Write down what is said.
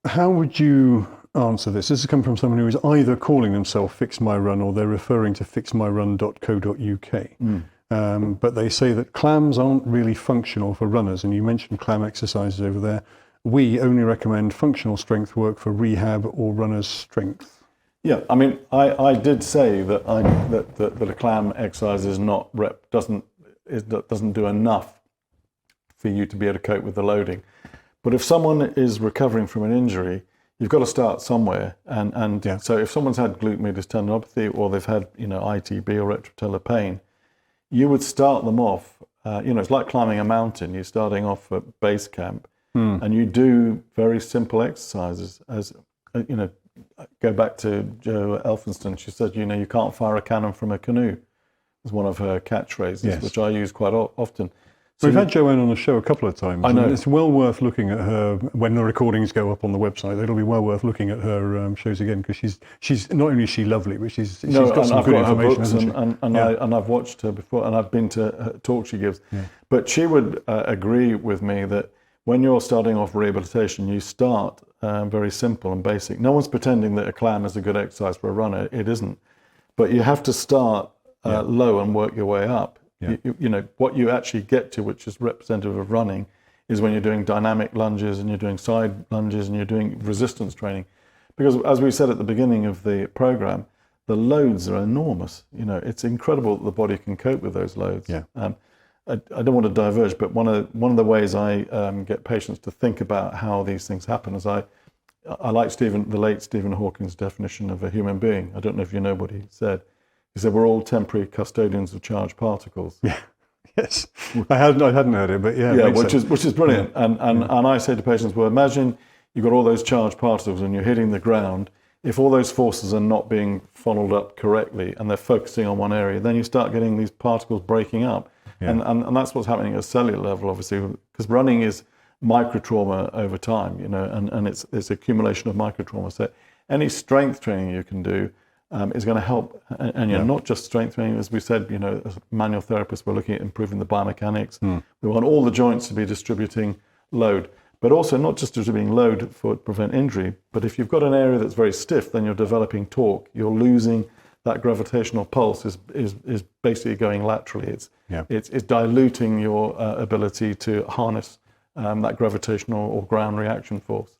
how would you answer this? This has come from someone who is either calling themselves Fix My Run or they're referring to fixmyrun.co.uk. But they say that clams aren't really functional for runners, and you mentioned clam exercises over there. We only recommend functional strength work for rehab or runner's strength. Yeah, I mean, I did say that that a clam exercise is not doesn't do enough for you to be able to cope with the loading. But if someone is recovering from an injury, you've got to start somewhere. And Yeah. So if someone's had glute medius tendinopathy or they've had ITB or retropatellar pain, you would start them off. It's like climbing a mountain. You're starting off at base camp, and you do very simple exercises. As go back to Jo Elphinston. She said, you can't fire a cannon from a canoe. Was one of her catchphrases, Yes. which I use quite often. So We've had Joanne on the show a couple of times. I know. And it's well worth looking at her when the recordings go up on the website. It'll be well worth looking at her shows again, because she's not only is she lovely, but she's got some good information, hasn't she? And I've watched her before, and I've been to talks she gives. Yeah. But she would agree with me that when you're starting off rehabilitation, you start very simple and basic. No one's pretending that a clam is a good exercise for a runner. It isn't. But you have to start low and work your way up. Yeah. What you actually get to, which is representative of running, is when you're doing dynamic lunges and you're doing side lunges and you're doing resistance training. Because as we said at the beginning of the program, the loads are enormous. It's incredible that the body can cope with those loads. Yeah. I don't want to diverge, but one of the ways I get patients to think about how these things happen is I like the late Stephen Hawking's definition of a human being. I don't know if you know what he said. He said, we're all temporary custodians of charged particles. Yeah. Yes. I hadn't heard it, but yeah. Yeah, which is brilliant. Yeah. And I say to patients, well, imagine you've got all those charged particles and you're hitting the ground. If all those forces are not being funneled up correctly and they're focusing on one area, then you start getting these particles breaking up. Yeah. And that's what's happening at a cellular level, obviously, because running is microtrauma over time, and it's accumulation of microtrauma. So any strength training you can do is going to help. And not just strength training, as we said, as manual therapists, we're looking at improving the biomechanics. We want all the joints to be distributing load, but also not just distributing load to prevent injury, but if you've got an area that's very stiff, then you're developing torque. You're losing that gravitational pulse is basically going laterally. It's diluting your ability to harness that gravitational or ground reaction force.